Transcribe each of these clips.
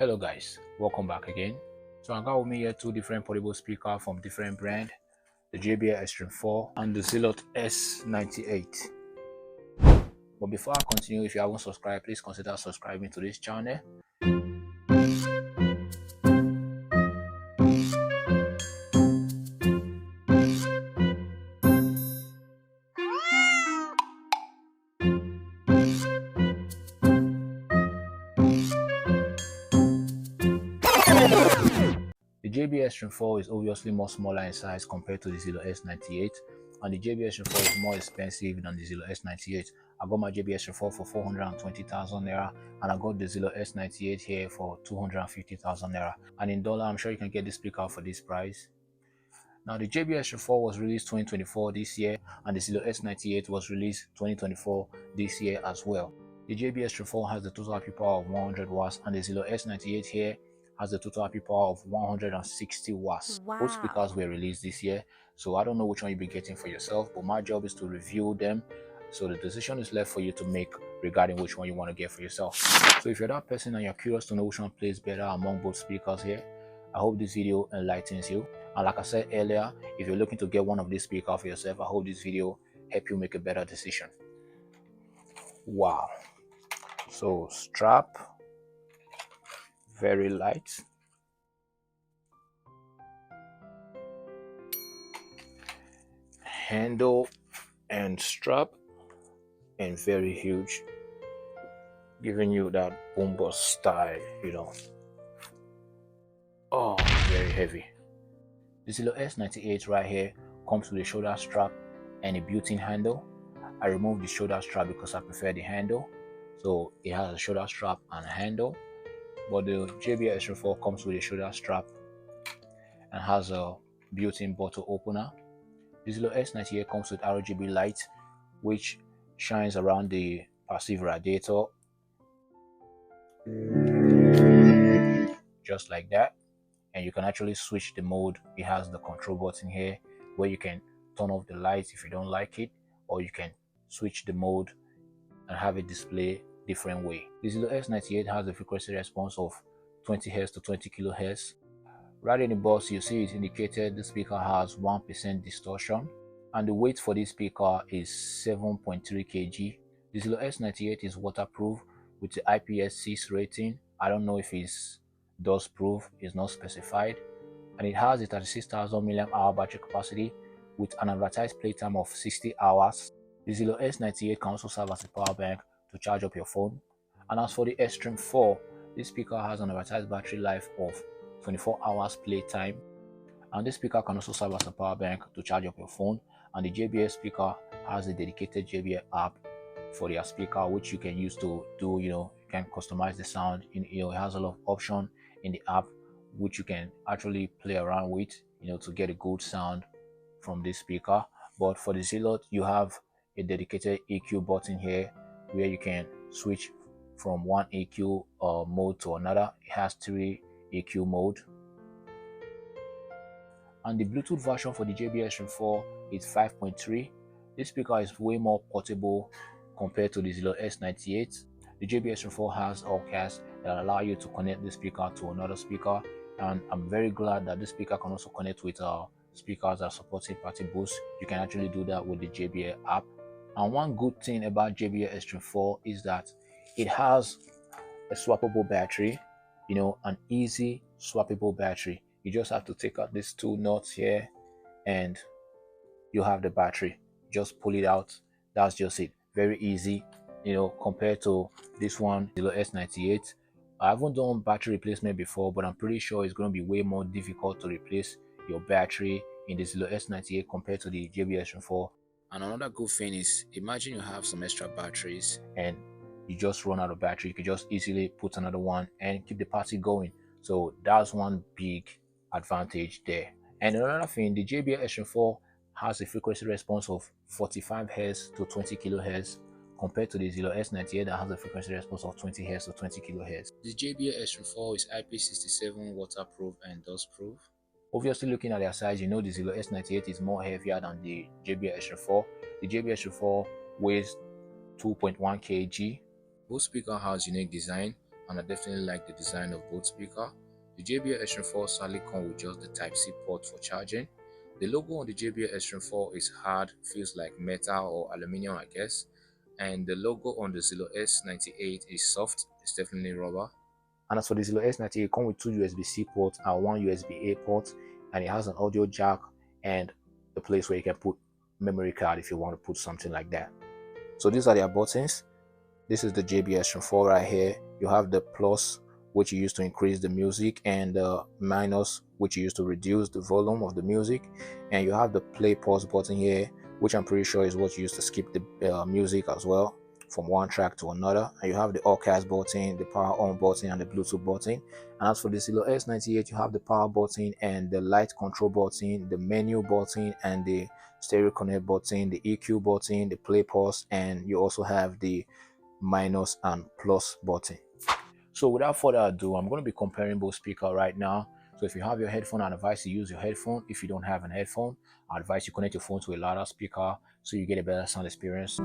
Hello guys, welcome back again. So I got with me here two different portable speakers from different brand, the JBL Xtreme 4 and the Zealot S98. But before I continue, if you haven't subscribed, please consider subscribing to this channel. The JBL Xtreme 4 is obviously more smaller in size compared to the Zealot S98, and the JBL Xtreme 4 is more expensive than the Zealot S98. I got my JBL Xtreme 4 for 420,000 naira, and I got the Zealot S98 here for 250,000 naira. And in dollar, I'm sure you can get this speaker for this price. Now, the JBL Xtreme 4 was released 2024 this year, and the Zealot S98 was released 2024 this year as well. The JBL Xtreme 4 has the total IP power of 100 watts, and the Zealot S98 here has the total IP power of 160 watts. Wow. Both speakers were released this year, so I don't know which one you'll be getting for yourself, but my job is to review them. So the decision is left for you to make regarding which one you want to get for yourself. So if you're that person and you're curious to know which one plays better among both speakers here, I hope this video enlightens you. And like I said earlier, if you're looking to get one of these speakers for yourself, I hope this video help you make a better decision. Wow. So strap, very light. Handle and strap, and very huge, giving you that boom box style, Oh, very heavy. The Zealot S98 right here comes with a shoulder strap and a built-in handle. I removed the shoulder strap because I prefer the handle, so it has a shoulder strap and a handle. But the JBL Xtreme 4 comes with a shoulder strap and has a built-in bottle opener. The Zealot S98 comes with RGB light, which shines around the passive radiator, just like that. And you can actually switch the mode. It has the control button here where you can turn off the lights if you don't like it, or you can switch the mode and have it display different way. The Zealot S98 has a frequency response of 20 Hz to 20 kHz. Right in the box, you see it indicated the speaker has 1% distortion, and the weight for this speaker is 7.3 kg. The Zealot S98 is waterproof with the IPS6 rating. I don't know if it's dustproof, it's not specified, and it has a 36,000 mAh battery capacity with an advertised playtime of 60 hours. The Zealot S98 can also serve as a power bank to charge up your phone. And as for the Xtreme 4, this speaker has an advertised battery life of 24 hours playtime, and this speaker can also serve as a power bank to charge up your phone. And the JBL speaker has a dedicated JBL app for their speaker, which you can use to do, you can customize the sound. It has a lot of options in the app which you can actually play around with, to get a good sound from this speaker. But for the Zealot, you have a dedicated EQ button here where you can switch from one EQ mode to another. It has 3 EQ mode. And the Bluetooth version for the JBL Xtreme 4 is 5.3. This speaker is way more portable compared to the Zealot S98. The JBL Xtreme 4 has AUX that allow you to connect the speaker to another speaker, and I'm very glad that this speaker can also connect with speakers that support third-party boost. You can actually do that with the JBL app. And one good thing about JBL Xtreme 4 is that it has a swappable battery, an easy swappable battery. You just have to take out these two nuts here and you have the battery. Just pull it out. That's just it. Very easy, compared to this one, the S98. I haven't done battery replacement before, but I'm pretty sure it's going to be way more difficult to replace your battery in the Zealot S98 compared to the JBL Xtreme 4. And another good thing is, imagine you have some extra batteries and you just run out of battery. You can just easily put another one and keep the party going. So that's one big advantage there. And another thing, the JBL Xtreme 4 has a frequency response of 45 Hz to 20 kHz compared to the Zealot S98 that has a frequency response of 20 Hz to 20 kHz. The JBL Xtreme 4 is IP67 waterproof and dustproof. Obviously, looking at their size, the Zealot S98 is more heavier than the JBL Xtreme 4. The JBL Xtreme 4 weighs 2.1 kg. Both speakers has unique design, and I definitely like the design of both speakers. The JBL Xtreme 4 sadly comes with just the Type-C port for charging. The logo on the JBL Xtreme 4 is hard, feels like metal or aluminium, I guess. And the logo on the Zealot S98 is soft, it's definitely rubber. And as for the Zealot S98, it comes with two USB-C ports and one USB-A port, and it has an audio jack and a place where you can put memory card if you want to put something like that. So these are their buttons. This is the JBL Xtreme 4 right here. You have the plus, which you use to increase the music, and the minus, which you use to reduce the volume of the music. And you have the play pause button here, which I'm pretty sure is what you use to skip the music as well from one track to another. And you have the all-cast button, the power on button, and the Bluetooth button. And as for the Zealot S98, you have the power button and the light control button, the menu button, and the stereo connect button, the EQ button, the play pause, and you also have the minus and plus button. So without further ado, I'm going to be comparing both speakers right now. So if you have your headphone, I advise you use your headphone. If you don't have an headphone, I advise you connect your phone to a louder speaker so you get a better sound experience.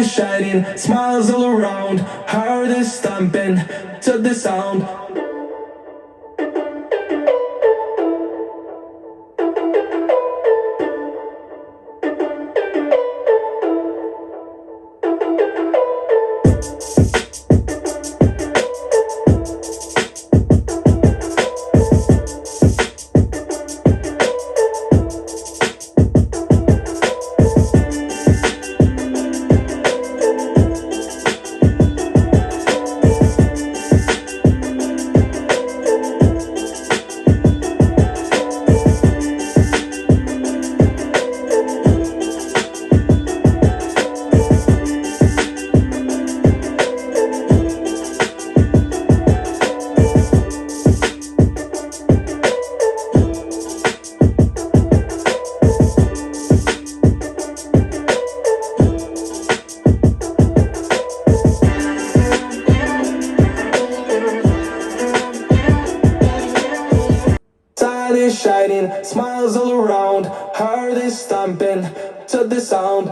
is shining, smiles all around, heart is thumping to the sound. Sun is shining, smiles all around, heart is thumping to the sound.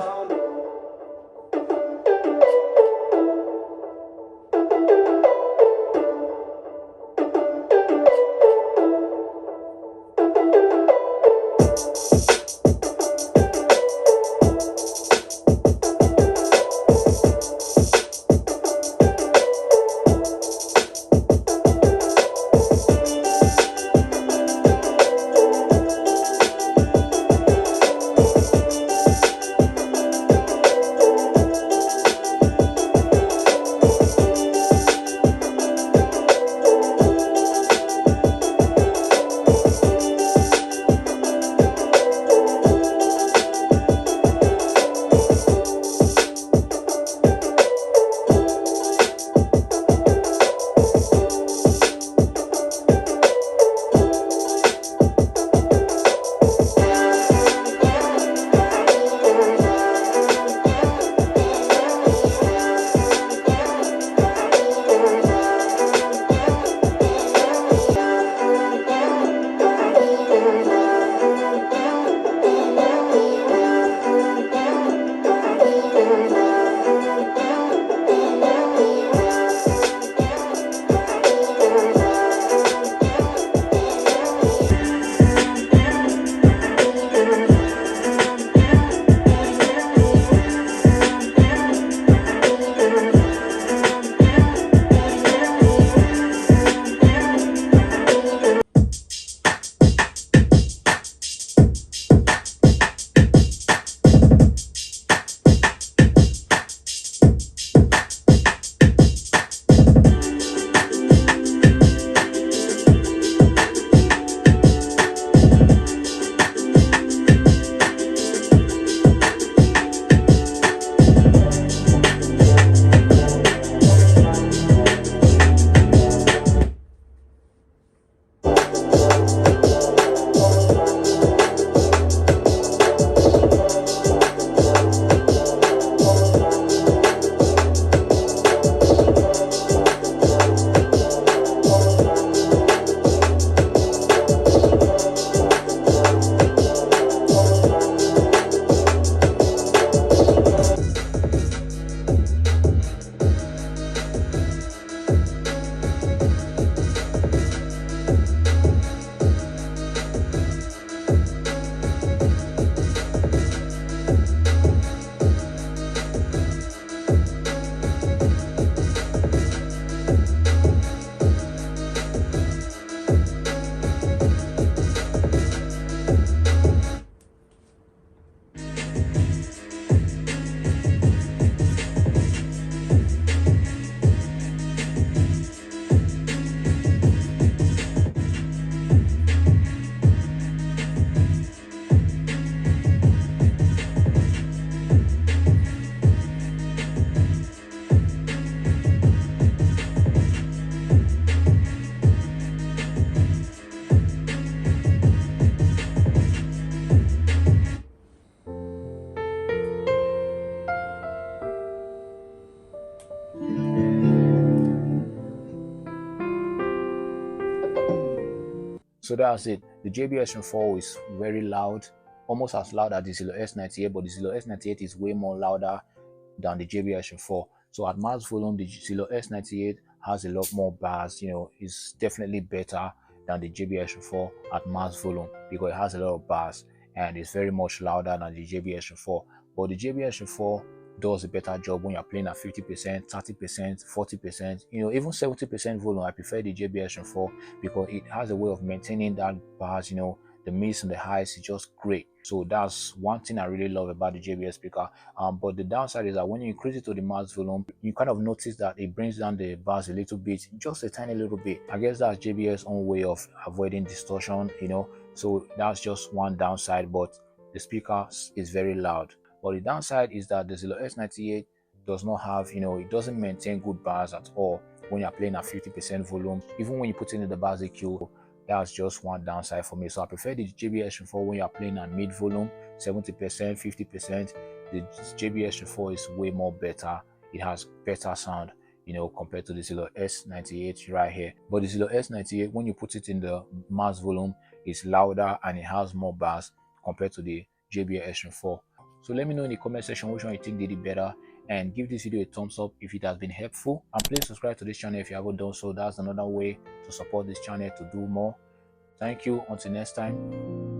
So that's it. The JBS4 is very loud, almost as loud as the Zealot S98, but the Zealot S98 is way more louder than the JBL Version 4. So at max volume, the Zealot S98 has a lot more bass. It's definitely better than the JBL Version 4 at max volume because it has a lot of bass and it's very much louder than the JBL Version 4. But the JBL Version 4 does a better job when you're playing at 50%, 30%, 40%, even 70% volume. I prefer the JBL Version 4 because it has a way of maintaining that bass, the mids and the highs is just great. So that's one thing I really love about the JBL speaker. But the downside is that when you increase it to the max volume, you kind of notice that it brings down the bass a little bit, just a tiny little bit. I guess that's JBL's own way of avoiding distortion, so that's just one downside, but the speaker is very loud. But the downside is that the Zealot S98 does not have, it doesn't maintain good bass at all when you're playing at 50% volume. Even when you put in the bass EQ, that's just one downside for me. So I prefer the JBL Version 4 when you're playing at mid volume, 70%, 50%. The JBL Version 4 is way more better. It has better sound, compared to the Zealot S98 right here. But the Zealot S98, when you put it in the max volume, it's louder and it has more bass compared to the JBL Version 4. So let me know in the comment section which one you think did it better, and give this video a thumbs up if it has been helpful, and please subscribe to this channel if you haven't done so. That's another way to support this channel to do more. Thank you. Until next time.